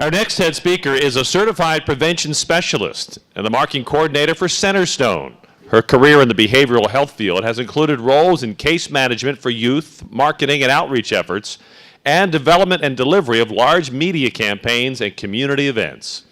Our next head speaker is a certified prevention specialist and the marketing coordinator for Centerstone. Her career in the behavioral health field has included roles in case management for youth, marketing and outreach efforts, and development and delivery of large media campaigns and community events.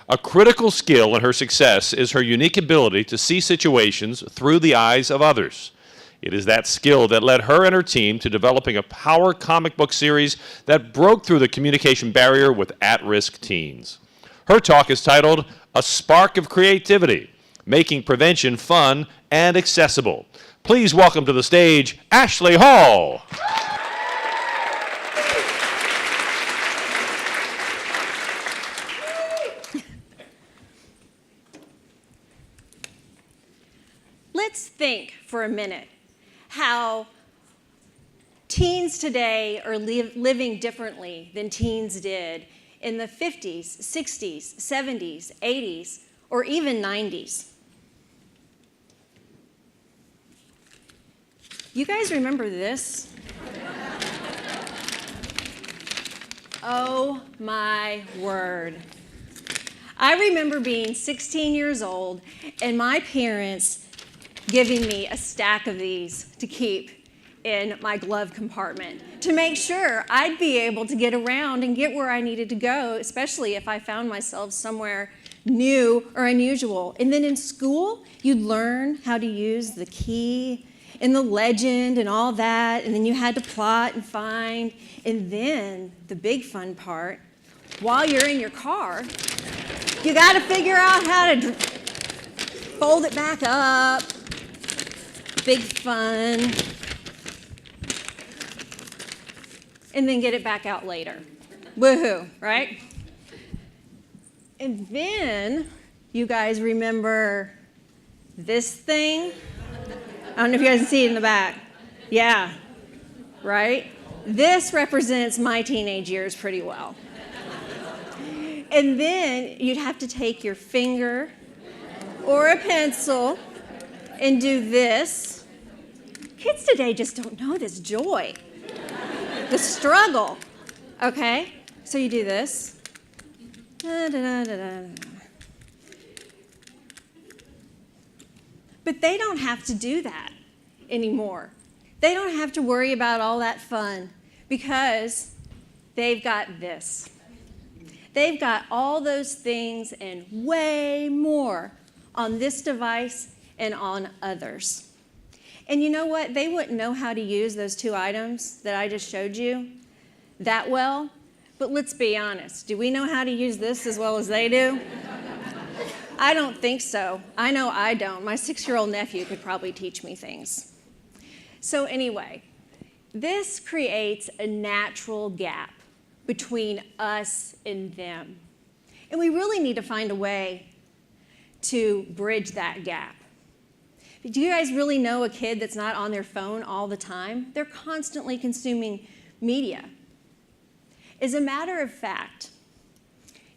A critical skill in her success is her unique ability to see situations through the eyes of others. It is that skill that led her and her team to developing a power comic book series that broke through the communication barrier with at-risk teens. Her talk is titled, A Spark of Creativity, Making Prevention Fun and Accessible. Please welcome to the stage, Ashleigh Hall. Let's think for a minute how teens today are living differently than teens did in the 50s, 60s, 70s, 80s, or even 90s. You guys remember this? Oh my word. I remember being 16 years old and my parents giving me a stack of these to keep in my glove compartment to make sure I'd be able to get around and get where I needed to go, especially if I found myself somewhere new or unusual. And then in school, you'd learn how to use the key and the legend and all that, and then you had to plot and find. And then the big fun part, while you're in your car, you got to figure out how to fold it back up. Big fun. And then get it back out later. Woohoo, right? And then you guys remember this thing? I don't know if you guys can see it in the back. Yeah, right? This represents my teenage years pretty well. And then you'd have to take your finger or a pencil and do this. Kids today just don't know this joy, the struggle, okay? So you do this. Da, da, da, da, da. But they don't have to do that anymore. They don't have to worry about all that fun because they've got this. They've got all those things and way more on this device and on others. And you know what? They wouldn't know how to use those two items that I just showed you that well. But let's be honest. Do we know how to use this as well as they do? I don't think so. I know I don't. My 6-year-old nephew could probably teach me things. So anyway, this creates a natural gap between us and them. And we really need to find a way to bridge that gap. Do you guys really know a kid that's not on their phone all the time? They're constantly consuming media. As a matter of fact,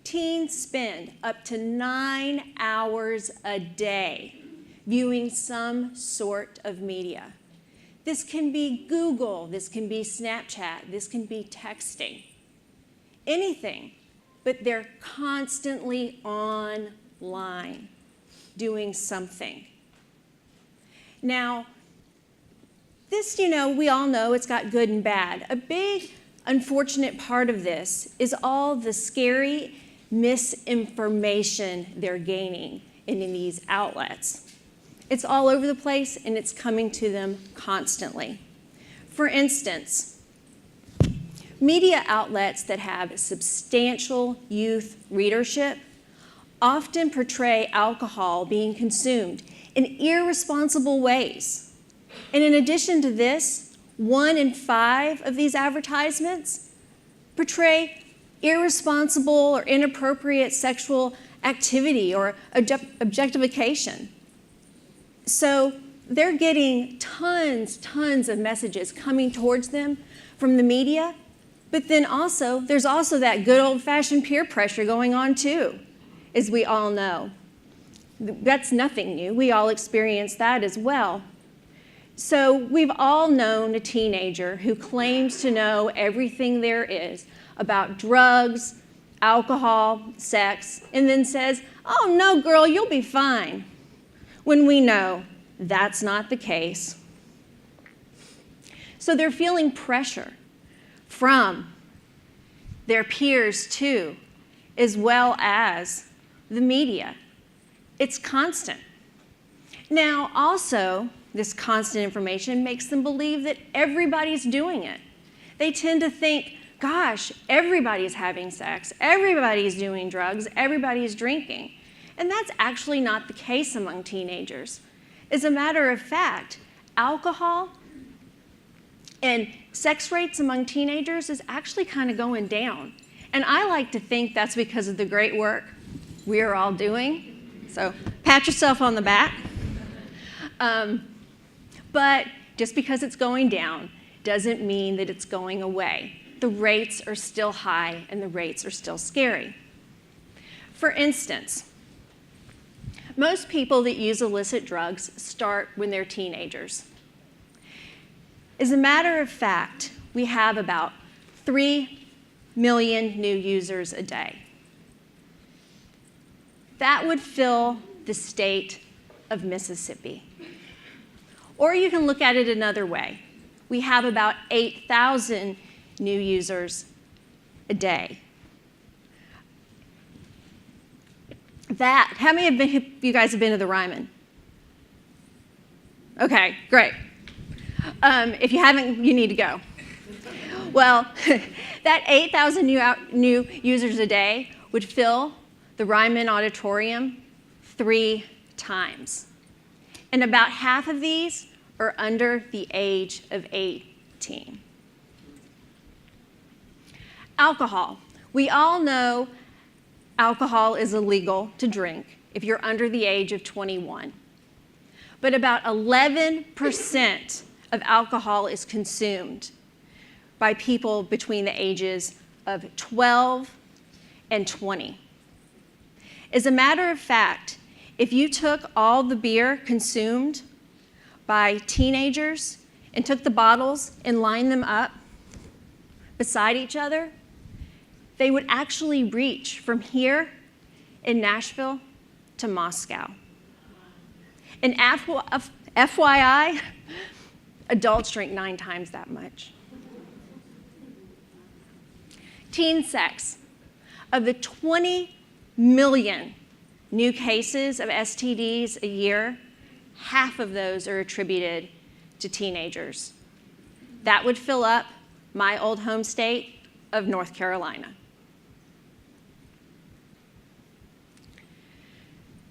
teens spend up to 9 hours a day viewing some sort of media. This can be Google, this can be Snapchat, this can be texting, anything, but they're constantly online doing something. Now, this, we all know it's got good and bad. A big, unfortunate part of this is all the scary misinformation they're gaining in these outlets. It's all over the place, and it's coming to them constantly. For instance, media outlets that have substantial youth readership often portray alcohol being consumed in irresponsible ways. And in addition to this, 1 in 5 of these advertisements portray irresponsible or inappropriate sexual activity or objectification. So they're getting tons of messages coming towards them from the media, but then there's also that good old-fashioned peer pressure going on too, as we all know. That's nothing new. We all experience that as well. So we've all known a teenager who claims to know everything there is about drugs, alcohol, sex, and then says, "Oh, no, girl, you'll be fine," when we know that's not the case. So they're feeling pressure from their peers too, as well as the media. It's constant. Now, also, this constant information makes them believe that everybody's doing it. They tend to think, gosh, everybody's having sex, everybody's doing drugs, everybody's drinking. And that's actually not the case among teenagers. As a matter of fact, alcohol and sex rates among teenagers is actually kind of going down. And I like to think that's because of the great work we are all doing. So pat yourself on the back. But just because it's going down doesn't mean that it's going away. The rates are still high and the rates are still scary. For instance, most people that use illicit drugs start when they're teenagers. As a matter of fact, we have about 3 million new users a day. That would fill the state of Mississippi. Or you can look at it another way. We have about 8,000 new users a day. How many of you guys have been to the Ryman? Okay, great. If you haven't, you need to go. Well, that 8,000 new users a day would fill the Ryman Auditorium 3 times. And about half of these are under the age of 18. Alcohol. We all know alcohol is illegal to drink if you're under the age of 21. But about 11% of alcohol is consumed by people between the ages of 12 and 20. As a matter of fact, if you took all the beer consumed by teenagers and took the bottles and lined them up beside each other, they would actually reach from here in Nashville to Moscow. And FYI, adults drink 9 times that much. Teen sex. Of the 20 million new cases of STDs a year, half of those are attributed to teenagers. That would fill up my old home state of North Carolina.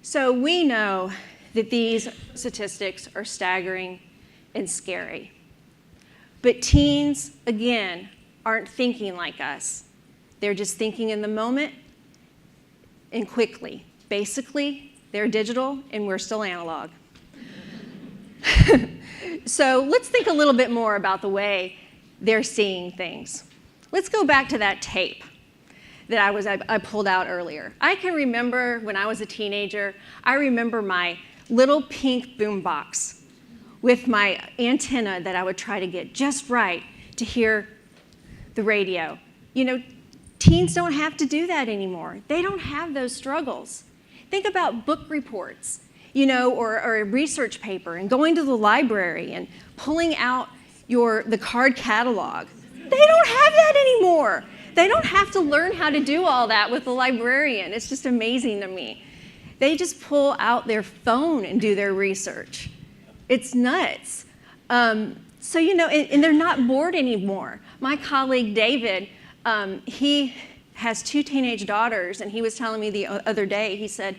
So we know that these statistics are staggering and scary. But teens, again, aren't thinking like us. They're just thinking in the moment and quickly. Basically, they're digital and we're still analog. So let's think a little bit more about the way they're seeing things. Let's go back to that tape that I pulled out earlier. I can remember when I was a teenager, I remember my little pink boombox with my antenna that I would try to get just right to hear the radio. You know, teens don't have to do that anymore. They don't have those struggles. Think about book reports, you know, or a research paper and going to the library and pulling out the card catalog. They don't have that anymore. They don't have to learn how to do all that with the librarian. It's just amazing to me. They just pull out their phone and do their research. It's nuts. So, you know, and they're not bored anymore. My colleague David, he has 2 teenage daughters, and he was telling me the other day, he said,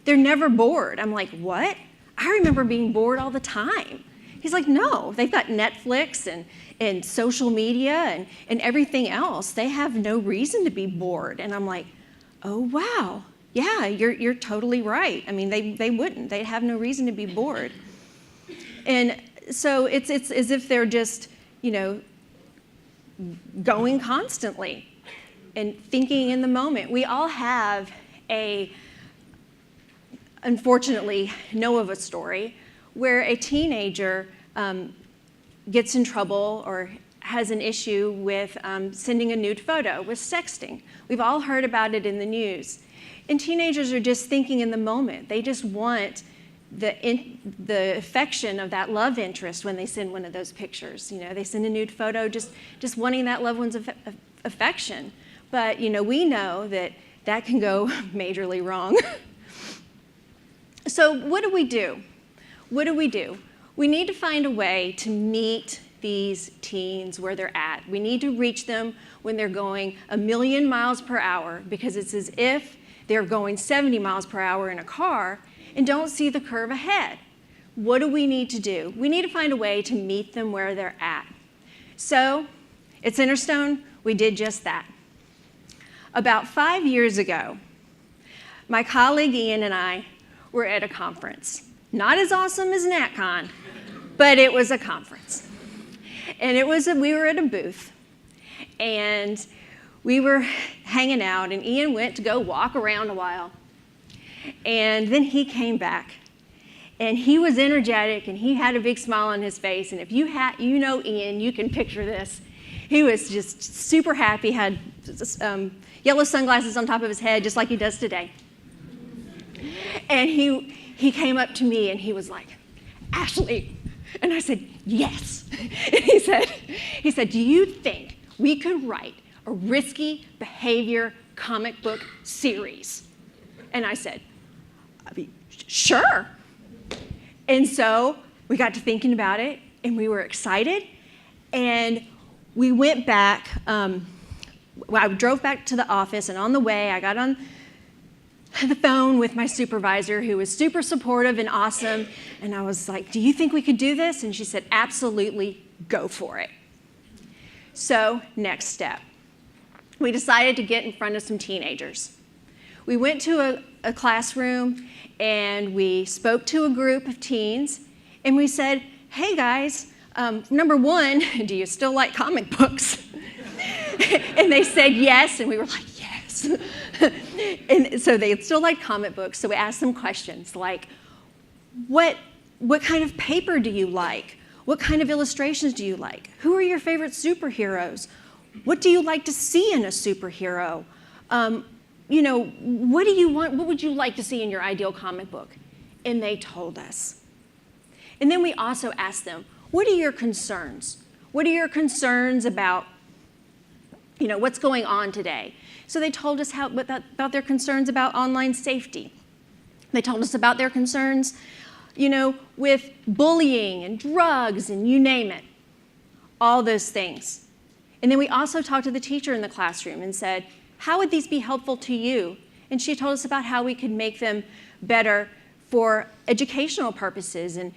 they're never bored. I'm like, what? I remember being bored all the time. He's like, no, they've got Netflix and social media and everything else. They have no reason to be bored. And I'm like, oh, wow. Yeah, you're totally right. I mean, they wouldn't. They'd have no reason to be bored. And so it's as if they're just, you know, going constantly and thinking in the moment. We all have unfortunately, know of a story where a teenager gets in trouble or has an issue with sending a nude photo, with sexting. We've all heard about it in the news. And teenagers are just thinking in the moment. They just want the affection of that love interest when they send one of those pictures. You know, they send a nude photo just wanting that loved one's affection. But, you know, we know that that can go majorly wrong. So what do we do? What do we do? We need to find a way to meet these teens where they're at. We need to reach them when they're going 1,000,000 miles per hour, because it's as if they're going 70 miles per hour in a car and don't see the curve ahead. What do we need to do? We need to find a way to meet them where they're at. So at Centerstone, we did just that. About 5 years ago, my colleague Ian and I were at a conference. Not as awesome as NatCon, but it was a conference. And we were at a booth, and we were hanging out, and Ian went to go walk around a while. And then he came back, and he was energetic, and he had a big smile on his face. And if you know Ian, you can picture this. He was just super happy, had yellow sunglasses on top of his head, just like he does today. And he came up to me, and he was like, "Ashleigh." And I said, "Yes." And he said, "Do you think we could write a risky behavior comic book series?" And I said, "Sure." And so we got to thinking about it, and we were excited. And we went back. I drove back to the office, and on the way, I got on the phone with my supervisor, who was super supportive and awesome. And I was like, "Do you think we could do this?" And she said, "Absolutely, go for it." So next step, we decided to get in front of some teenagers. We went to a classroom, and we spoke to a group of teens, and we said, "Hey guys, number one, do you still like comic books?" And they said yes, and we were like, "Yes." And so they still like comic books, so we asked them questions like, what kind of paper do you like? What kind of illustrations do you like? Who are your favorite superheroes? What do you like to see in a superhero? You know, what do you want? What would you like to see in your ideal comic book? And they told us. And then we also asked them, what are your concerns? What are your concerns about, you know, what's going on today? So they told us about their concerns about online safety. They told us about their concerns, you know, with bullying and drugs and you name it, all those things. And then we also talked to the teacher in the classroom and said, how would these be helpful to you? And she told us about how we could make them better for educational purposes and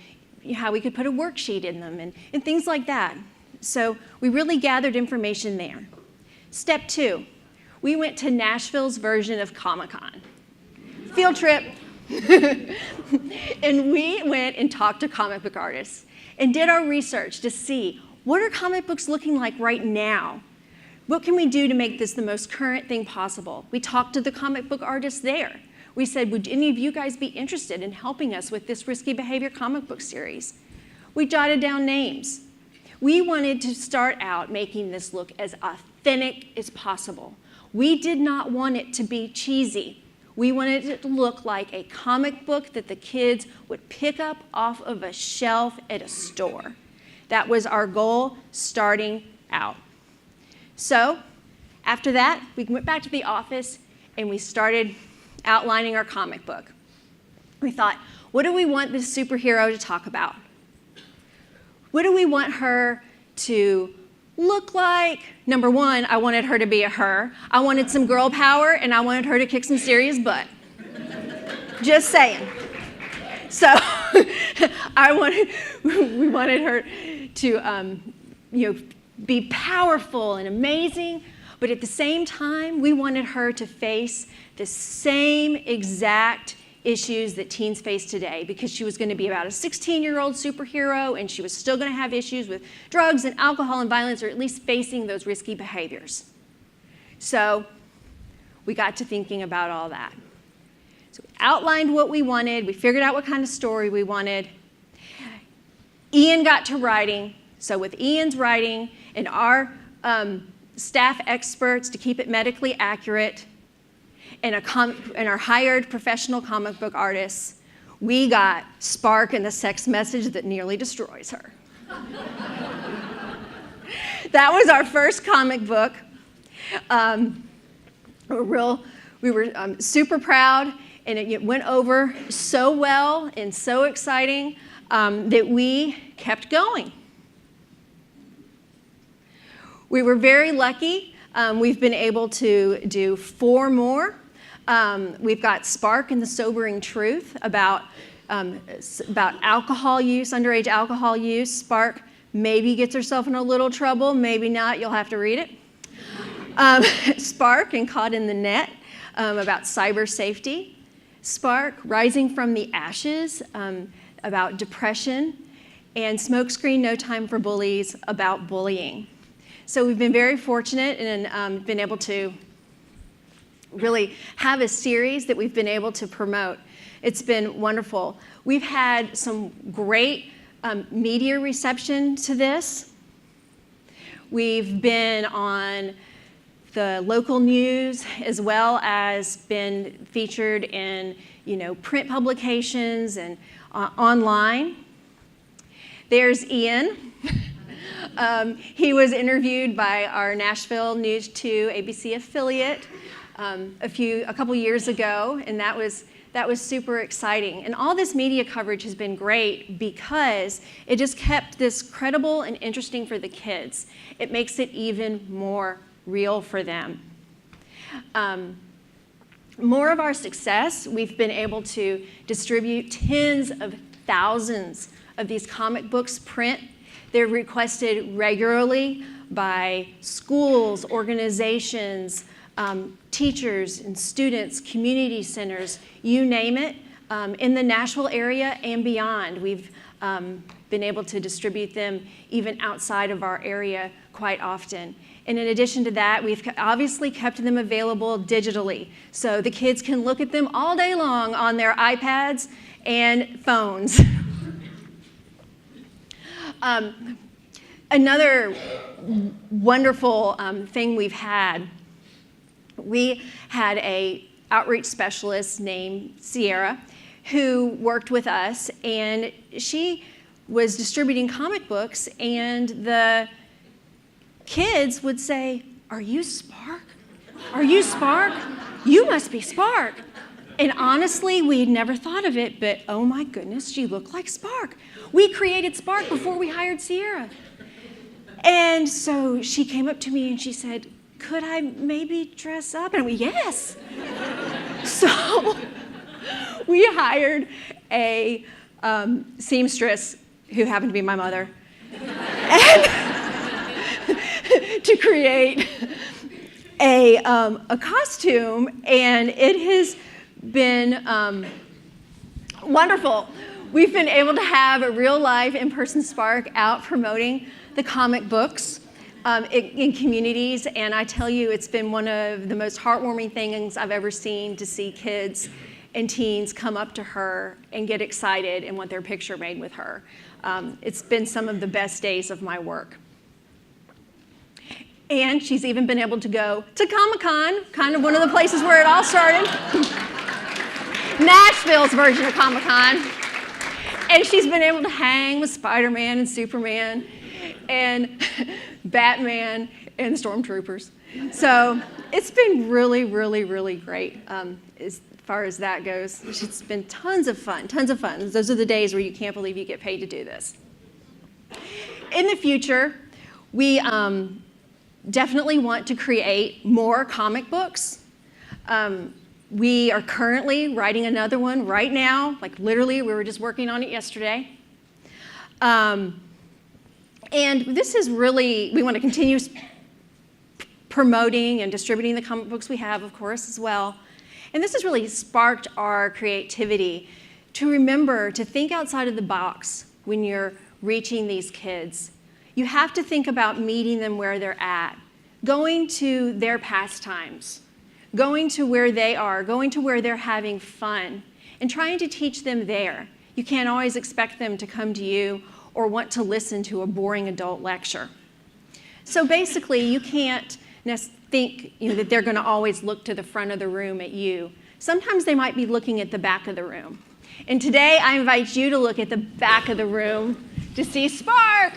how we could put a worksheet in them and things like that. So we really gathered information there. Step 2, we went to Nashville's version of Comic-Con. Field trip. And we went and talked to comic book artists and did our research to see, what are comic books looking like right now? What can we do to make this the most current thing possible? We talked to the comic book artists there. We said, would any of you guys be interested in helping us with this risky behavior comic book series? We jotted down names. We wanted to start out making this look as authentic as possible. We did not want it to be cheesy. We wanted it to look like a comic book that the kids would pick up off of a shelf at a store. That was our goal starting out. So after that, we went back to the office and we started outlining our comic book. We thought, what do we want this superhero to talk about? What do we want her to look like? Number one, I wanted her to be a her. I wanted some girl power, and I wanted her to kick some serious butt. Just saying. So we wanted her to be powerful and amazing, but at the same time, we wanted her to face the same exact issues that teens face today, because she was going to be about a 16-year-old superhero, and she was still going to have issues with drugs and alcohol and violence, or at least facing those risky behaviors. So we got to thinking about all that. So we outlined what we wanted. We figured out what kind of story we wanted. Ian got to writing. So with Ian's writing and our staff experts to keep it medically accurate, and our hired professional comic book artists, we got Spark and the Sex Message That Nearly Destroys Her. That was our first comic book. We were super proud, and it went over so well and so exciting that we kept going. We were very lucky. We've been able to do 4 more. We've got Spark and the Sobering Truth about alcohol use, underage alcohol use. Spark maybe gets herself in a little trouble, maybe not. You'll have to read it. Spark and Caught in the Net about cyber safety. Spark, Rising from the Ashes about depression. And Smokescreen, No Time for Bullies about bullying. So we've been very fortunate and been able to really have a series that we've been able to promote. It's been wonderful. We've had some great media reception to this. We've been on the local news as well as been featured in print publications and online. There's Ian. He was interviewed by our Nashville News 2 ABC affiliate a couple years ago, and that was super exciting. And all this media coverage has been great because it just kept this credible and interesting for the kids. It makes it even more real for them. More of our success, we've been able to distribute tens of thousands of these comic books print. They're requested regularly by schools, organizations, teachers and students, community centers, you name it, in the Nashville area and beyond. We've been able to distribute them even outside of our area quite often. And in addition to that, we've obviously kept them available digitally. So the kids can look at them all day long on their iPads and phones. Another wonderful thing we had an outreach specialist named Sierra who worked with us, and she was distributing comic books, and the kids would say, "Are you Spark? Are you Spark? You must be Spark." And honestly, we'd never thought of it, but oh my goodness, she looked like Spark. We created Spark before we hired Sierra. And so she came up to me and she said, "Could I maybe dress up?" And yes. So we hired a seamstress who happened to be my mother and to create a costume, and it has been wonderful. We've been able to have a real live in-person Spark out promoting the comic books in communities, and I tell you, it's been one of the most heartwarming things I've ever seen to see kids and teens come up to her and get excited and want their picture made with her. It's been some of the best days of my work. And she's even been able to go to Comic-Con, kind of one of the places where it all started. Nashville's version of Comic-Con. And she's been able to hang with Spider-Man and Superman and Batman and the Stormtroopers. So it's been really, really, really great as far as that goes. It's been tons of fun, tons of fun. Those are the days where you can't believe you get paid to do this. In the future, we definitely want to create more comic books. We are currently writing another one right now, like literally, we were just working on it yesterday. And this is really, we want to continue promoting and distributing the comic books we have, of course, as well. And this has really sparked our creativity to remember to think outside of the box when you're reaching these kids. You have to think about meeting them where they're at, going to their pastimes, going to where they are, going to where they're having fun, and trying to teach them there. You can't always expect them to come to you or want to listen to a boring adult lecture. So basically, you can't think that they're going to always look to the front of the room at you. Sometimes they might be looking at the back of the room. And today, I invite you to look at the back of the room to see Spark.